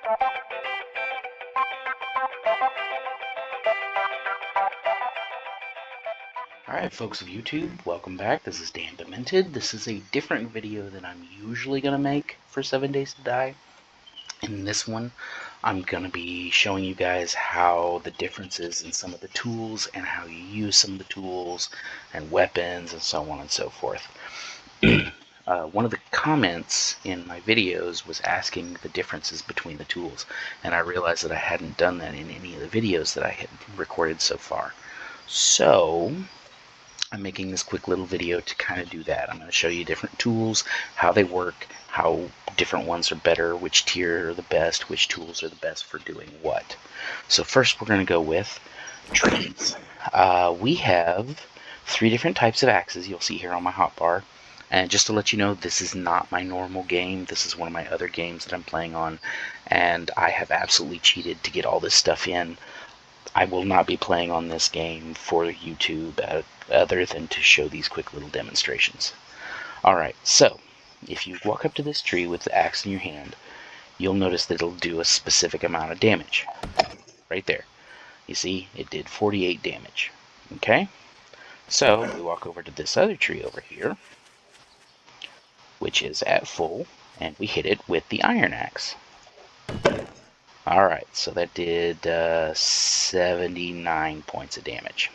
Alright folks of YouTube, welcome back. This is Dandemented. This is a different video than I'm usually going to make for 7 Days to Die. In this one, I'm going to be showing you guys how the differences in some of the tools and how you use some of the tools and weapons and so on and so forth. One of the comments in my videos was asking the differences between the tools, and I realized that I hadn't done that in any of the videos that I had recorded so far. So I'm making this quick little video to kind of do that. I'm going to show you different tools, how they work, how different ones are better, which tier are the best, which tools are the best for doing what. So first we're going to go with trees. We have 3 different types of axes you'll see here on my hotbar. And just to let you know, this is not my normal game. This is one of my other games that I'm playing on, and I have absolutely cheated to get all this stuff in. I will not be playing on this game for YouTube other than to show these quick little demonstrations. Alright, so if you walk up to this tree with the axe in your hand, you'll notice that it'll do a specific amount of damage. Right there. You see, it did 48 damage. Okay? So we walk over to this other tree over here, which is at full, and we hit it with the iron axe. Alright, so that did 79 points of damage.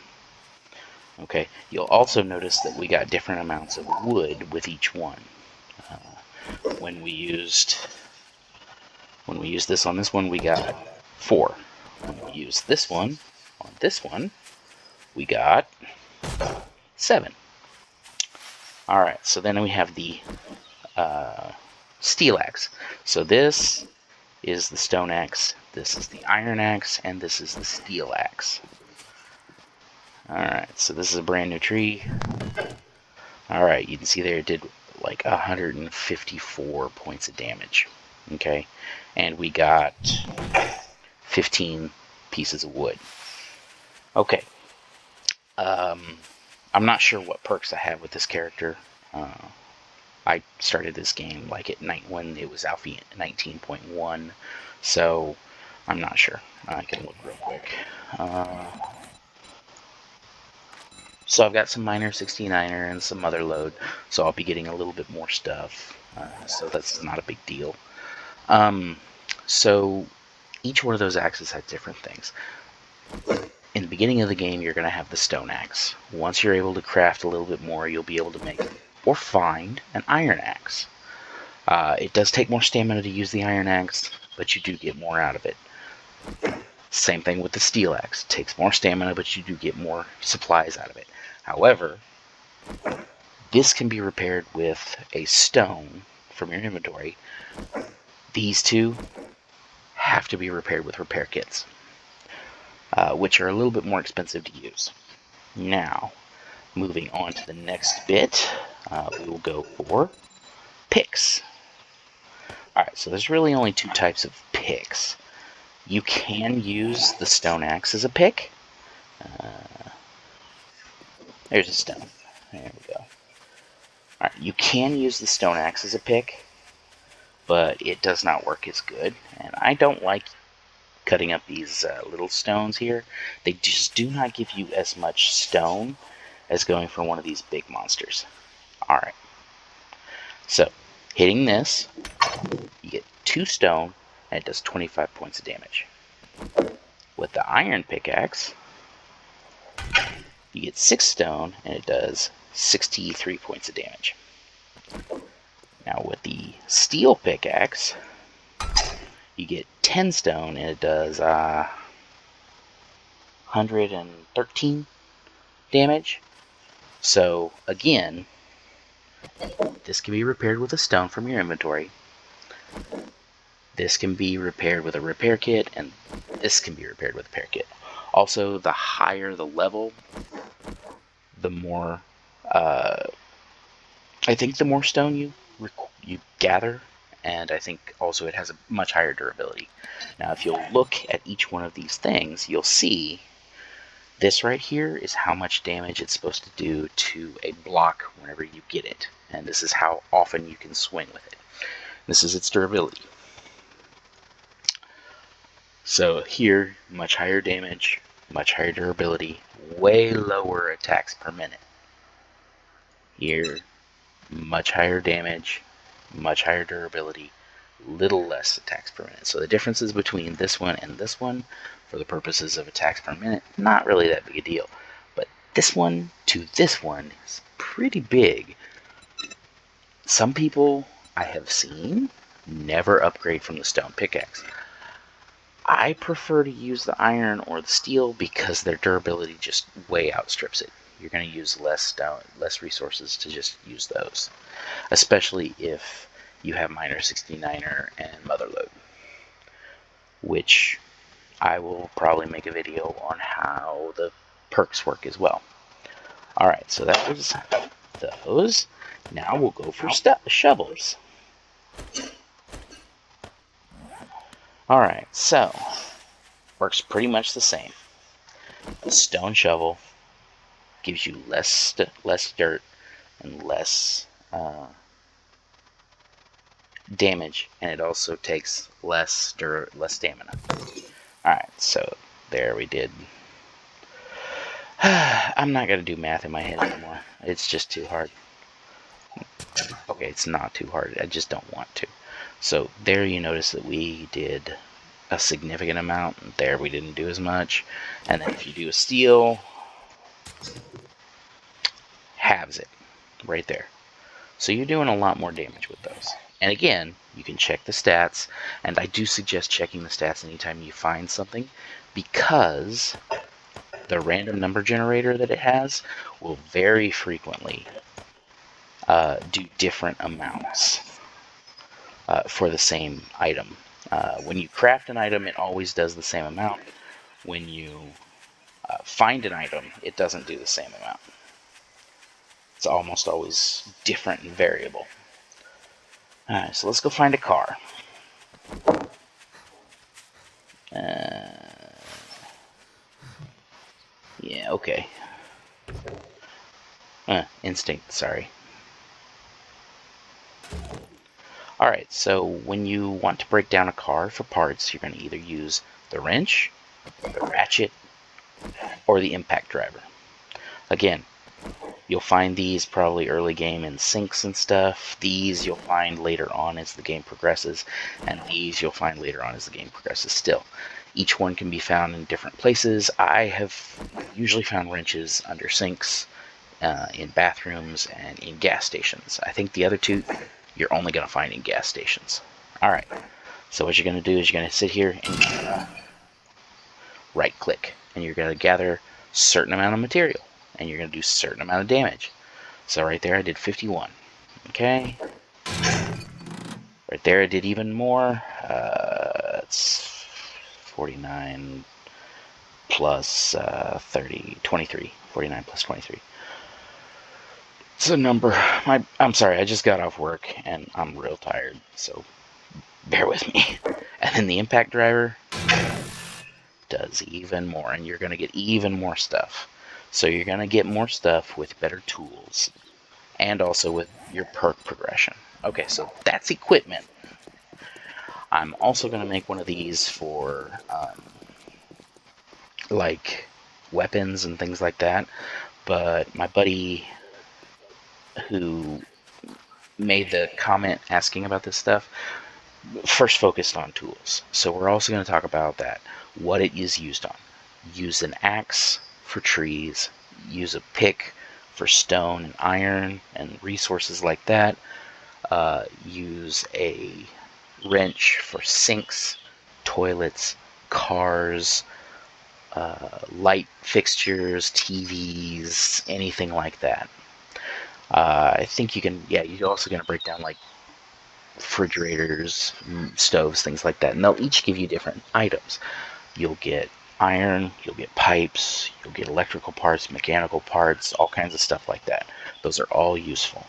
Okay, you'll also notice that we got different amounts of wood with each one. When we used this on this one, we got 4. When we used this one on this one, we got 7. Alright, so then we have the steel axe. So this is the stone axe, this is the iron axe, and this is the steel axe. Alright, so this is a brand new tree. Alright, you can see there it did like 154 points of damage. Okay, and we got 15 pieces of wood. Okay, I'm not sure what perks I have with this character. I started this game like at night when it was alpha 19.1, so I'm not sure. I can look real quick. So I've got some minor 69er and some mother load, so I'll be getting a little bit more stuff. So that's not a big deal. So each one of those axes has different things. In the beginning of the game, you're going to have the stone axe. Once you're able to craft a little bit more, you'll be able to make or find an iron axe. It does take more stamina to use the iron axe, but you do get more out of it. Same thing with the steel axe. It takes more stamina, but you do get more supplies out of it. However, this can be repaired with a stone from your inventory. These two have to be repaired with repair kits, which are a little bit more expensive to use. Now, moving on to the next bit, we will go for picks. Alright, so there's really only 2 types of picks. You can use the stone axe as a pick. There's a stone. There we go. Alright, you can use the stone axe as a pick, but it does not work as good. And I don't like cutting up these little stones here. They just do not give you as much stone as going for one of these big monsters. Alright. So, hitting this, you get 2 stone, and it does 25 points of damage. With the iron pickaxe, you get 6 stone, and it does 63 points of damage. Now with the steel pickaxe, you get 10 stone, and it does 113 damage. So again, this can be repaired with a stone from your inventory. This can be repaired with a repair kit, and this can be repaired with a repair kit. Also, the higher the level, the more, I think the more stone you gather, and I think also it has a much higher durability. Now, if you'll look at each one of these things, you'll see this right here is how much damage it's supposed to do to a block whenever you get it, and this is how often you can swing with it. This is its durability. So here, much higher damage, much higher durability, way lower attacks per minute. Here, much higher damage, much higher durability, little less attacks per minute. So the differences between this one and this one, for the purposes of attacks per minute, not really that big a deal. But this one to this one is pretty big. Some people I have seen never upgrade from the stone pickaxe. I prefer to use the iron or the steel because their durability just way outstrips it. You're going to use less resources to just use those, especially if you have Miner 69er and Motherlode, which I will probably make a video on how the perks work as well. Alright, so that was those. Now we'll go for shovels. Alright, so works pretty much the same. The stone shovel gives you less dirt and less damage, and it also takes less stamina. Alright, so there we did. I'm not going to do math in my head anymore. It's just too hard. Okay, it's not too hard. I just don't want to. So there you notice that we did a significant amount. There we didn't do as much. And then if you do a steel, halves it right there. So you're doing a lot more damage with those. And again, you can check the stats, and I do suggest checking the stats anytime you find something, because the random number generator that it has will very frequently do different amounts for the same item. When you craft an item, it always does the same amount. When you find an item, it doesn't do the same amount. It's almost always different and variable. Alright, so let's go find a car. Yeah, okay. Instinct, sorry. Alright, so when you want to break down a car for parts, you're going to either use the wrench, the ratchet, or the impact driver. Again, you'll find these probably early game in sinks and stuff. These you'll find later on as the game progresses, and these you'll find later on as the game progresses still. Each one can be found in different places. I have usually found wrenches under sinks, in bathrooms, and in gas stations. I think the other two you're only going to find in gas stations. Alright, so what you're going to do is you're going to sit here and right click, and you're going to gather a certain amount of material, and you're going to do a certain amount of damage. So right there I did 51. Okay. Right there I did even more. It's 49 plus 30, 23. 49 plus 23. It's a number. I'm sorry, I just got off work and I'm real tired, so bear with me. And then the impact driver does even more, and you're going to get even more stuff. So you're going to get more stuff with better tools, and also with your perk progression. Okay, so that's equipment. I'm also going to make one of these for like weapons and things like that, but my buddy who made the comment asking about this stuff first focused on tools. So we're also going to talk about that, what it is used on. Use an axe for trees, use a pick for stone and iron and resources like that. Use a wrench for sinks, toilets, cars, light fixtures, TVs, anything like that. I think you can, yeah, you're also going to break down like refrigerators, stoves, things like that. And they'll each give you different items. You'll get iron, you'll get pipes, you'll get electrical parts, mechanical parts, all kinds of stuff like that. Those are all useful.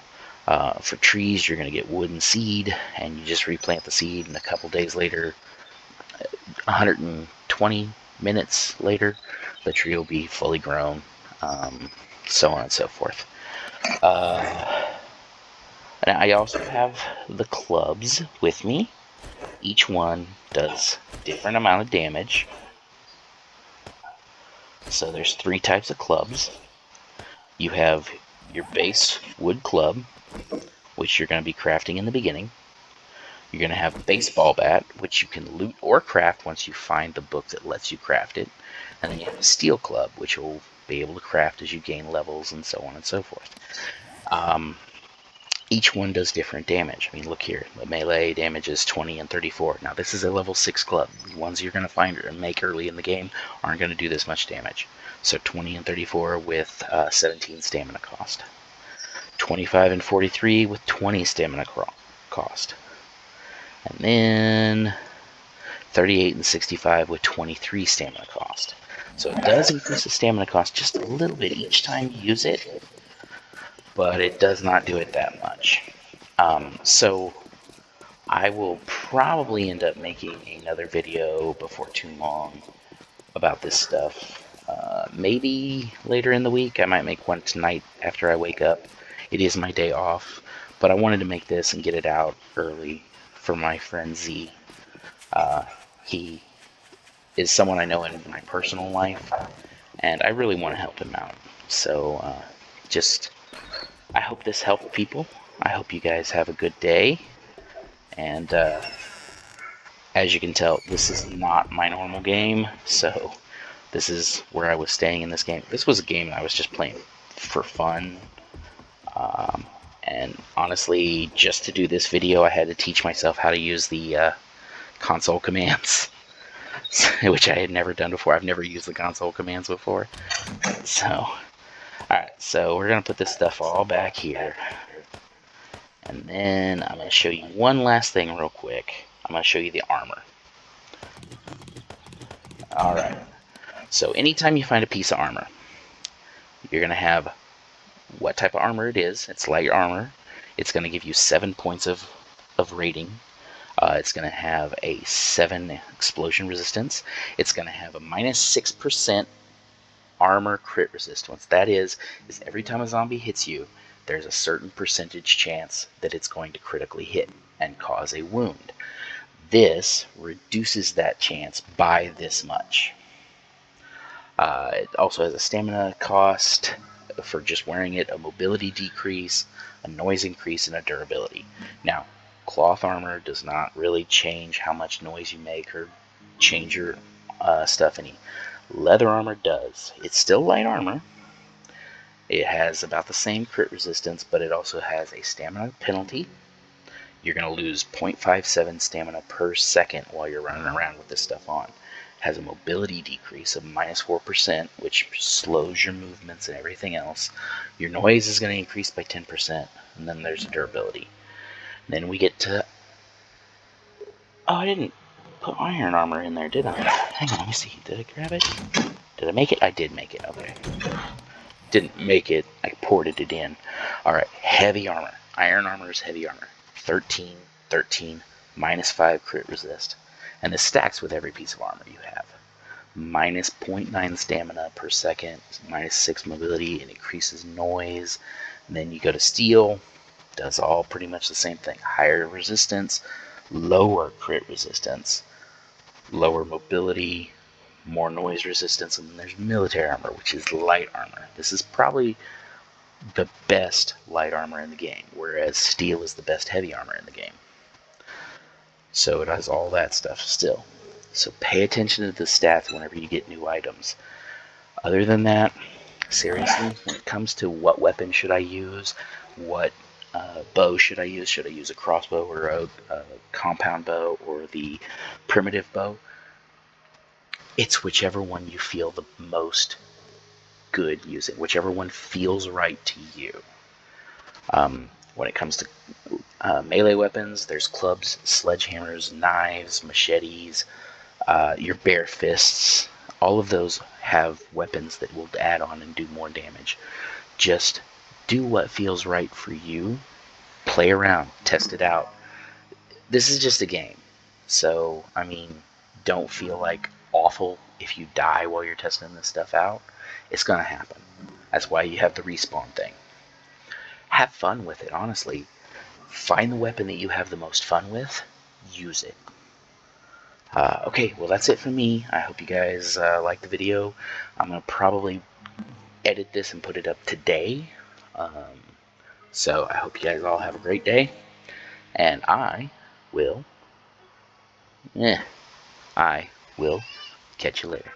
For trees, you're going to get wood and seed, and you just replant the seed, and a couple days later, 120 minutes later, the tree will be fully grown, so on and so forth. And I also have the clubs with me. each one does different amount of damage. So there's 3 types of clubs. You have your base wood club, which you're going to be crafting in the beginning. You're going to have a baseball bat, which you can loot or craft once you find the book that lets you craft it. And then you have a steel club, which you'll be able to craft as you gain levels and so on and so forth. Each one does different damage. I mean, look here. The melee damage is 20 and 34. Now, this is a level 6 club. The ones you're going to find and make early in the game aren't going to do this much damage. So 20 and 34 with 17 stamina cost. 25 and 43 with 20 stamina cost. And then 38 and 65 with 23 stamina cost. So it does increase the stamina cost just a little bit each time you use it, but it does not do it that much. So I will probably end up making another video before too long about this stuff. Maybe later in the week. I might make one tonight after I wake up. It is my day off, but I wanted to make this and get it out early for my friend Z. He is someone I know in my personal life, and I really want to help him out. So I hope this helped people. I hope you guys have a good day. And as you can tell, this is not my normal game, so this is where I was staying in this game. This was a game that I was just playing for fun. And honestly, just to do this video, I had to teach myself how to use the console commands, which I had never done before. I've never used the console commands before. So, alright, so we're going to put this stuff all back here. And then I'm going to show you one last thing real quick. I'm going to show you the armor. Alright, so anytime you find a piece of armor, you're going to have what type of armor it is. It's light armor. It's going to give you 7 points of rating. It's going to have a 7 explosion resistance. It's going to have a minus 6% armor crit resistance. That is every time a zombie hits you, there's a certain percentage chance that it's going to critically hit and cause a wound. This reduces that chance by this much. It also has a stamina cost for just wearing it, a mobility decrease, a noise increase, and a durability. Now, cloth armor does not really change how much noise you make or change your stuff any. Leather armor does. It's still light armor. It has about the same crit resistance, but it also has a stamina penalty. You're going to lose 0.57 stamina per second while you're running around with this stuff on. Has a mobility decrease of minus 4%, which slows your movements and everything else. Your noise is going to increase by 10%, and then there's durability. Then we get to... Oh, I didn't put iron armor in there, did I? Hang on, let me see. Did I grab it? Did I make it? I did make it, okay. Didn't make it, I ported it in. Alright, heavy armor. Iron armor is heavy armor. 13, 13, minus 5 crit resist. And this stacks with every piece of armor you have. Minus 0.9 stamina per second, minus 6 mobility, it increases noise. And then you go to steel, does all pretty much the same thing. Higher resistance, lower crit resistance, lower mobility, more noise resistance, and then there's military armor, which is light armor. This is probably the best light armor in the game, whereas steel is the best heavy armor in the game. So it has all that stuff still. So pay attention to the stats whenever you get new items. Other than that, seriously, when it comes to what weapon should I use, what bow should I use a crossbow or a compound bow or the primitive bow? It's whichever one you feel the most good using, whichever one feels right to you. When it comes to melee weapons, there's clubs, sledgehammers, knives, machetes, your bare fists. All of those have weapons that will add on and do more damage. Just do what feels right for you. Play around, test it out. This is just a game. So, I mean, don't feel like awful if you die while you're testing this stuff out. It's gonna happen. That's why you have the respawn thing. Have fun with it, honestly. Find the weapon that you have the most fun with, use it. Okay, well that's it for me. I hope you guys liked the video. I'm gonna probably edit this and put it up today. So I hope you guys all have a great day, and will, I will catch you later.